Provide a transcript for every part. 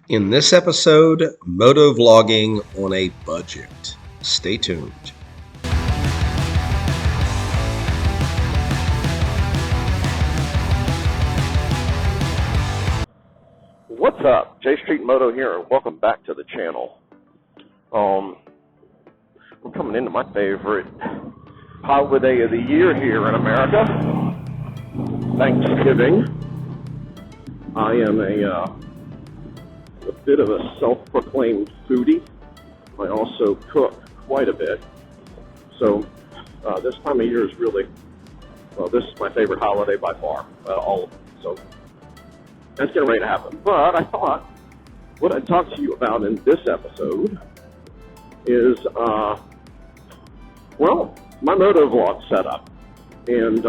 In this episode, motovlogging on a budget. Stay tuned. What's up? J Street Moto here, and welcome back to the channel. We're coming into my favorite holiday of the year here in America, Thanksgiving. I am a bit of a self-proclaimed foodie. I also cook quite a bit. So this time of year is really, this is my favorite holiday by far, all of them. So that's getting ready to happen. But I thought what I'd talk to you about in this episode is, my motovlog setup. And,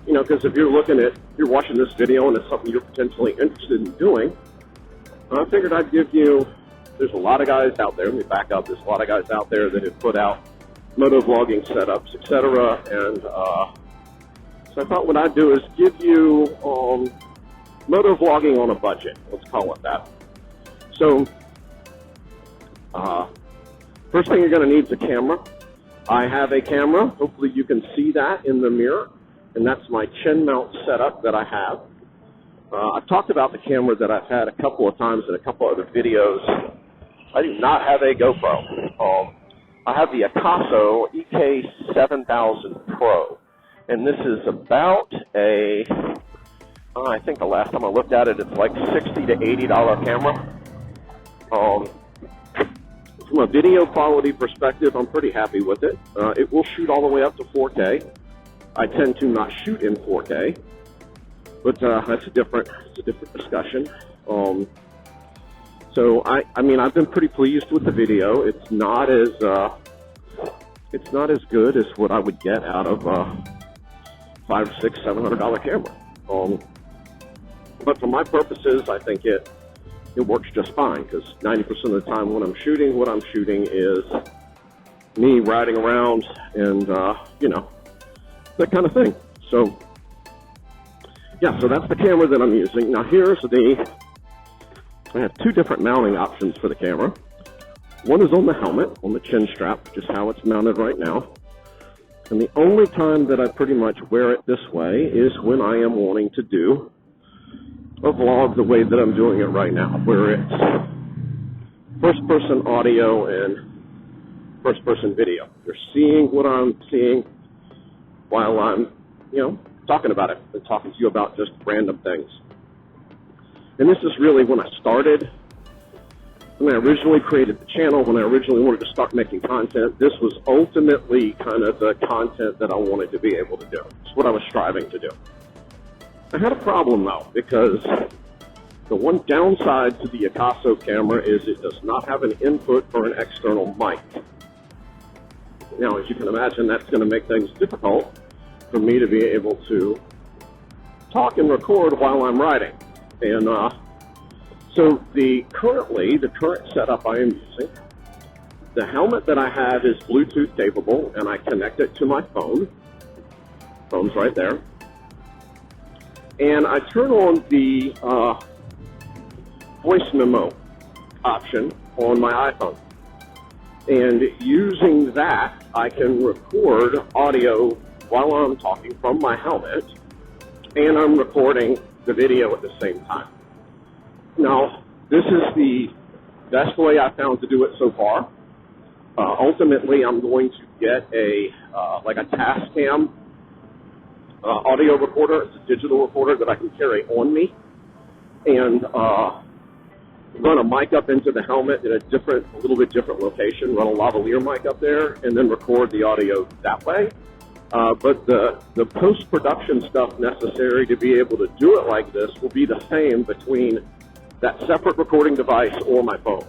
because if you're watching this video and it's something you're potentially interested in doing, I figured I'd give you, there's a lot of guys out there, let me back up, there's a lot of guys out there that have put out motovlogging setups, etc. And so I thought what I'd do is give you motovlogging on a budget, let's call it that. So, first thing you're going to need is a camera. I have a camera, hopefully you can see that in the mirror, and that's my chin mount setup that I have. I've talked about the camera that I've had a couple of times in a couple other videos. I do not have a GoPro. I have the Akaso EK7000 Pro, and this is about I think the last time I looked at it, it's like $60 to $80 camera. From a video quality perspective, I'm pretty happy with it. It will shoot all the way up to 4K. I tend to not shoot in 4K. But that's a different discussion. So I've been pretty pleased with the video. It's not as good as what I would get out of a $500, $600, $700 camera. But for my purposes, I think it works just fine, because 90% of the time when I'm shooting, what I'm shooting is me riding around and that kind of thing. So. Yeah, so that's the camera that I'm using. Now I have two different mounting options for the camera. One is on the helmet, on the chin strap, which is how it's mounted right now. And the only time that I pretty much wear it this way is when I am wanting to do a vlog the way that I'm doing it right now, where it's first-person audio and first-person video. You're seeing what I'm seeing while I'm, talking about it and talking to you about just random things. And this is really when I started, when I originally created the channel, when I originally wanted to start making content, this was ultimately kind of the content that I wanted to be able to do. It's what I was striving to do. I had a problem though, because the one downside to the Akaso camera is it does not have an input for an external mic. Now, as you can imagine, that's going to make things difficult for me to be able to talk and record while I'm riding. And so the current setup I am using, the helmet that I have is Bluetooth capable, and I connect it to my phone. Phone's right there. And I turn on the voice memo option on my iPhone. And using that, I can record audio while I'm talking from my helmet, and I'm recording the video at the same time. Now, this is the best way I've found to do it so far. Ultimately, I'm going to get a Tascam audio recorder. It's a digital recorder that I can carry on me, and run a mic up into the helmet in a little bit different location, run a lavalier mic up there, and then record the audio that way. But the post-production stuff necessary to be able to do it like this will be the same between that separate recording device or my phone.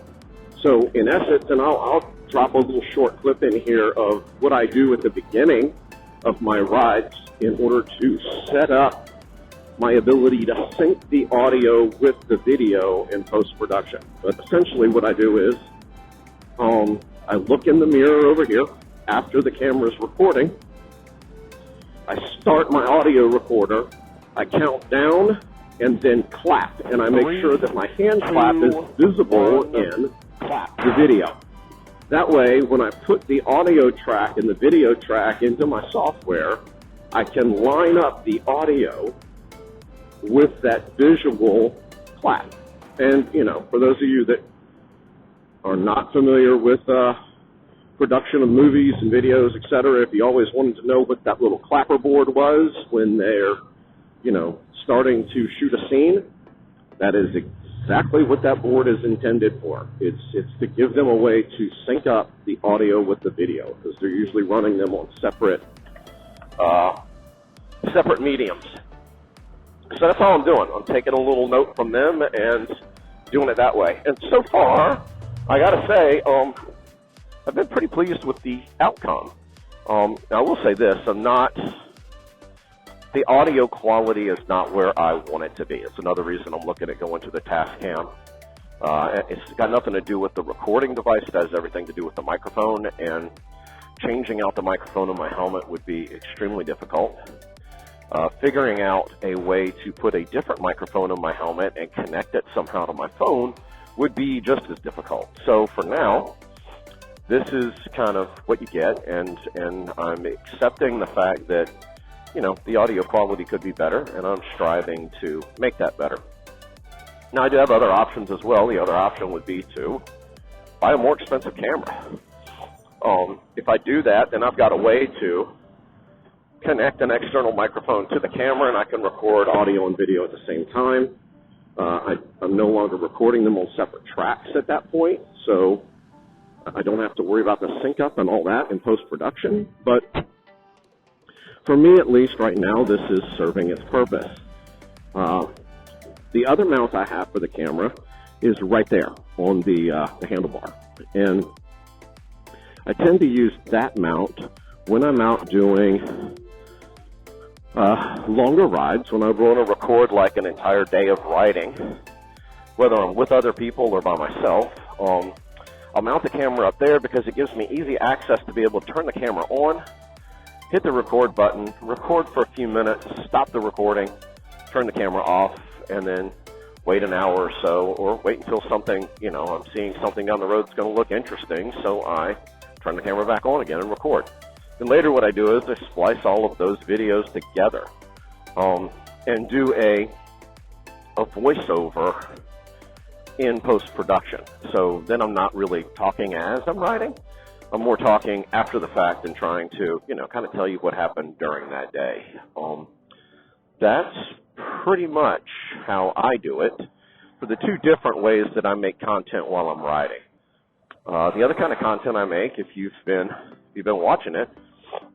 So in essence, and I'll drop a little short clip in here of what I do at the beginning of my rides in order to set up my ability to sync the audio with the video in post-production. But essentially what I do is I look in the mirror over here after the camera's recording. I start my audio recorder. I count down and then clap. And I make sure that my hand clap is visible in the video. That way, when I put the audio track and the video track into my software, I can line up the audio with that visual clap. And, you know, for those of you that are not familiar with production of movies and videos, etc., if you always wanted to know what that little clapper board was when they're, you know, starting to shoot a scene, that is exactly what that board is intended for. It's to give them a way to sync up the audio with the video, because they're usually running them on separate mediums. So that's all I'm doing. I'm taking a little note from them and doing it that way. And so far, I gotta say, I've been pretty pleased with the outcome. I will say this, the audio quality is not where I want it to be. It's another reason I'm looking at going to the Tascam. It's got nothing to do with the recording device. It has everything to do with the microphone, and changing out the microphone in my helmet would be extremely difficult. Figuring out a way to put a different microphone in my helmet and connect it somehow to my phone would be just as difficult. So for now, this is kind of what you get, and I'm accepting the fact that, you know, the audio quality could be better, and I'm striving to make that better. Now, I do have other options as well. The other option would be to buy a more expensive camera. If I do that, then I've got a way to connect an external microphone to the camera, and I can record audio and video at the same time. I'm no longer recording them on separate tracks at that point, so I don't have to worry about the sync up and all that in post-production. But for me, at least right now, this is serving its purpose. The other mount I have for the camera is right there on the handlebar. And I tend to use that mount when I'm out doing longer rides, when I want to record like an entire day of riding, whether I'm with other people or by myself. I'll mount the camera up there because it gives me easy access to be able to turn the camera on, hit the record button, record for a few minutes, stop the recording, turn the camera off, and then wait an hour or so, or wait until something, you know, I'm seeing something down the road that's going to look interesting, so I turn the camera back on again and record. Then later what I do is I splice all of those videos together and do a voiceover in post-production. So then I'm not really talking as I'm writing. I'm more talking after the fact and trying to, you know, kind of tell you what happened during that day. That's pretty much how I do it for the two different ways that I make content while I'm riding. The other kind of content I make, if you've been watching it,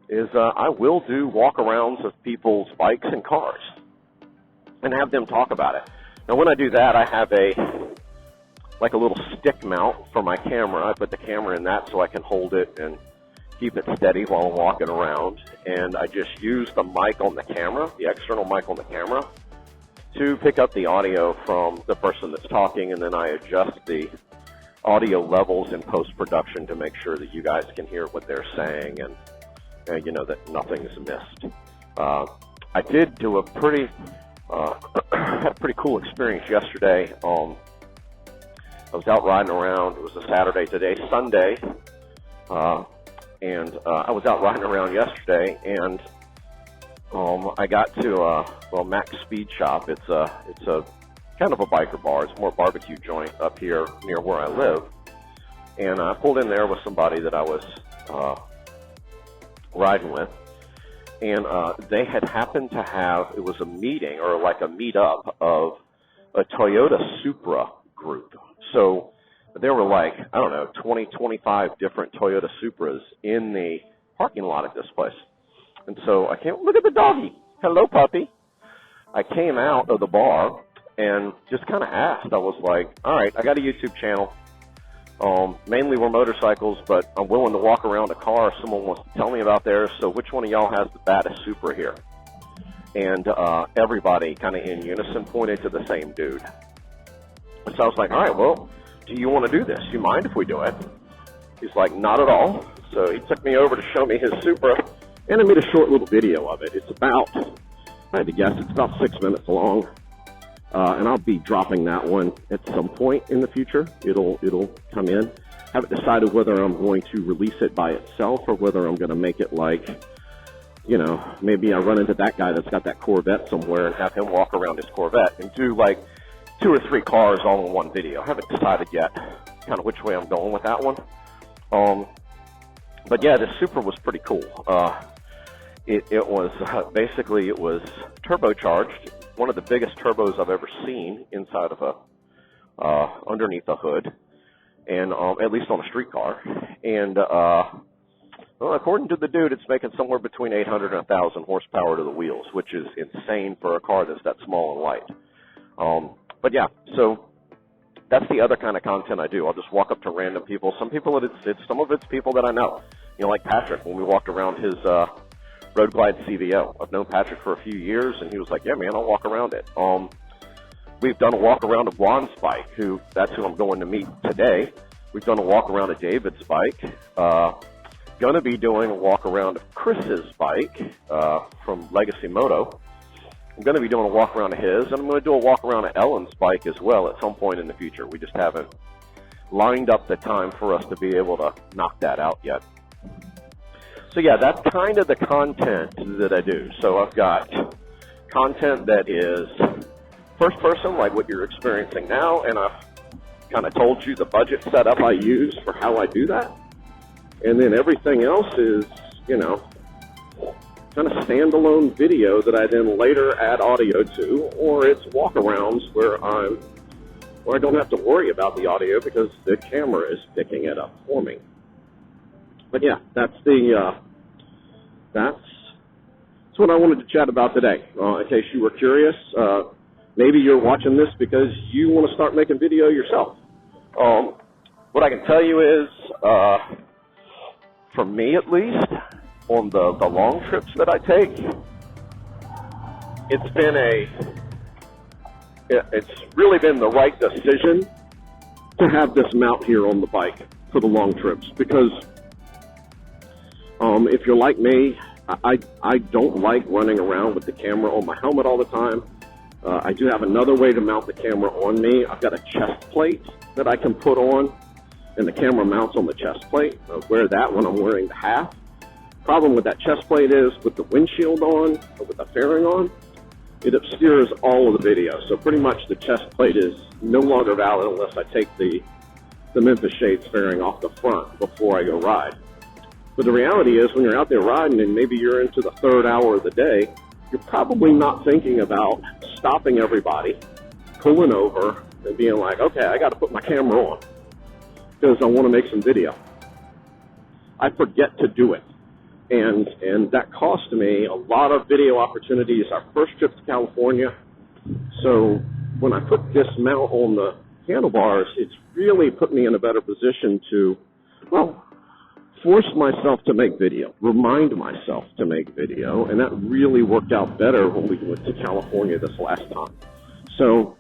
is I will do walk-arounds of people's bikes and cars and have them talk about it. Now, when I do that, I have like a little stick mount for my camera. I put the camera in that so I can hold it and keep it steady while I'm walking around. And I just use the mic on the camera, the external mic on the camera, to pick up the audio from the person that's talking, and then I adjust the audio levels in post-production to make sure that you guys can hear what they're saying and you know, that nothing is missed. I did do a pretty cool experience yesterday. I was out riding around. It was a Saturday, today, Sunday, and I was out riding around yesterday, and I got to Max Speed Shop. It's a kind of a biker bar. It's more a barbecue joint up here near where I live, and I pulled in there with somebody that I was riding with, and they had happened to have, it was a meeting or like a meetup of a Toyota Supra group. So there were like, I don't know, 20, 25 different Toyota Supras in the parking lot at this place. And so I came, look at the doggy. Hello, puppy. I came out of the bar and just kind of asked. I was like, all right, I got a YouTube channel. Mainly we're motorcycles, but I'm willing to walk around a car if someone wants to tell me about theirs. So which one of y'all has the baddest Supra here? And everybody kind of in unison pointed to the same dude. So I was like, all right, well, do you want to do this? Do you mind if we do it? He's like, not at all. So he took me over to show me his Supra, and I made a short little video of it. It's about, I had to guess, it's about 6 minutes long. and I'll be dropping that one at some point in the future. It'll come in. Haven't decided whether I'm going to release it by itself or whether I'm going to make it like, you know, maybe I run into that guy that's got that Corvette somewhere and have him walk around his Corvette and do like 2 or 3 cars all in one video. I haven't decided yet kind of which way I'm going with that one. But yeah, this Supra was pretty cool. It was basically, it was turbocharged, one of the biggest turbos I've ever seen inside of underneath a hood, and at least on a street car. And well, according to the dude, it's making somewhere between 800 and 1,000 horsepower to the wheels, which is insane for a car that's that small and light. But yeah, so that's the other kind of content I do. I'll just walk up to random people. Some people, some of it's people that I know. You know, like Patrick, when we walked around his Road Glide CVO. I've known Patrick for a few years, and he was like, yeah, man, I'll walk around it. We've done a walk around of Juan's bike, that's who I'm going to meet today. We've done a walk around of David's bike. Going to be doing a walk around of Chris's bike from Legacy Moto. I'm going to be doing a walk around of his, and I'm going to do a walk around of Ellen's bike as well at some point in the future. We just haven't lined up the time for us to be able to knock that out yet. So yeah, that's kind of the content that I do. So I've got content that is first person, like what you're experiencing now, and I've kind of told you the budget setup I use for how I do that. And then everything else is, you know, kind of standalone video that I then later add audio to, or it's walkarounds where I don't have to worry about the audio because the camera is picking it up for me. But yeah, that's what I wanted to chat about today. In case you were curious, maybe you're watching this because you want to start making video yourself. What I can tell you is, for me at least, on the long trips that I take, it's really been the right decision to have this mount here on the bike for the long trips, because if you're like me, I don't like running around with the camera on my helmet all the time. I do have another way to mount the camera on me. I've got a chest plate that I can put on, and the camera mounts on the chest plate. I wear that when I'm wearing the half. Problem with that chest plate is, with the windshield on, or with the fairing on, it obscures all of the video. So pretty much the chest plate is no longer valid unless I take the Memphis Shades fairing off the front before I go ride. But the reality is, when you're out there riding and maybe you're into the 3rd hour of the day, you're probably not thinking about stopping everybody, pulling over, and being like, okay, I got to put my camera on because I want to make some video. I forget to do it. And that cost me a lot of video opportunities our first trip to California. So when I put this mount on the handlebars, it's really put me in a better position to, well, force myself to make video, remind myself to make video, and that really worked out better when we went to California this last time. So,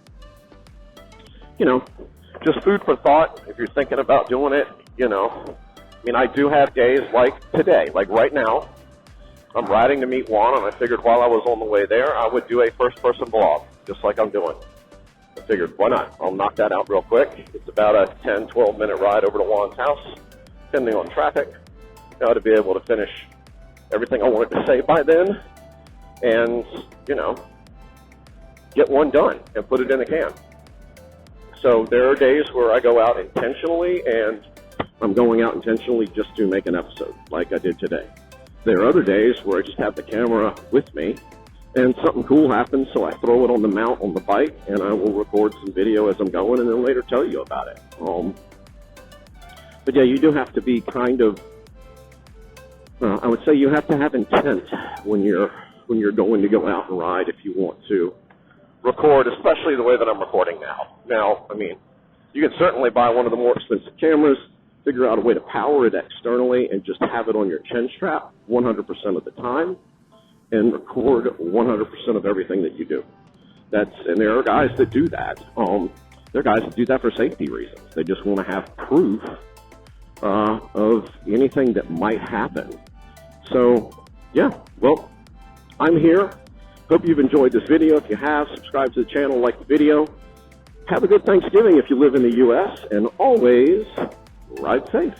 you know, just food for thought if you're thinking about doing it, you know. I mean, I do have days like today, like right now. I'm riding to meet Juan, and I figured while I was on the way there, I would do a first-person vlog, just like I'm doing. I figured, why not? I'll knock that out real quick. It's about a 10, 12-minute ride over to Juan's house, depending on traffic. I ought to be able to finish everything I wanted to say by then and, you know, get one done and put it in the can. So there are days where I go out intentionally, and I'm going out intentionally just to make an episode like I did today. There are other days where I just have the camera with me and something cool happens, so I throw it on the mount on the bike and I will record some video as I'm going and then later tell you about it. But yeah, you do have to be kind of, I would say you have to have intent when you're going to go out and ride if you want to record, especially the way that I'm recording now. Now, I mean, you can certainly buy one of the more expensive cameras, figure out a way to power it externally, and just have it on your chin strap 100% of the time, and record 100% of everything that you do. And there are guys that do that. There are guys that do that for safety reasons. They just want to have proof of anything that might happen. So, yeah, well, I'm here. Hope you've enjoyed this video. If you have, subscribe to the channel, like the video. Have a good Thanksgiving if you live in the U.S., and always ride safe.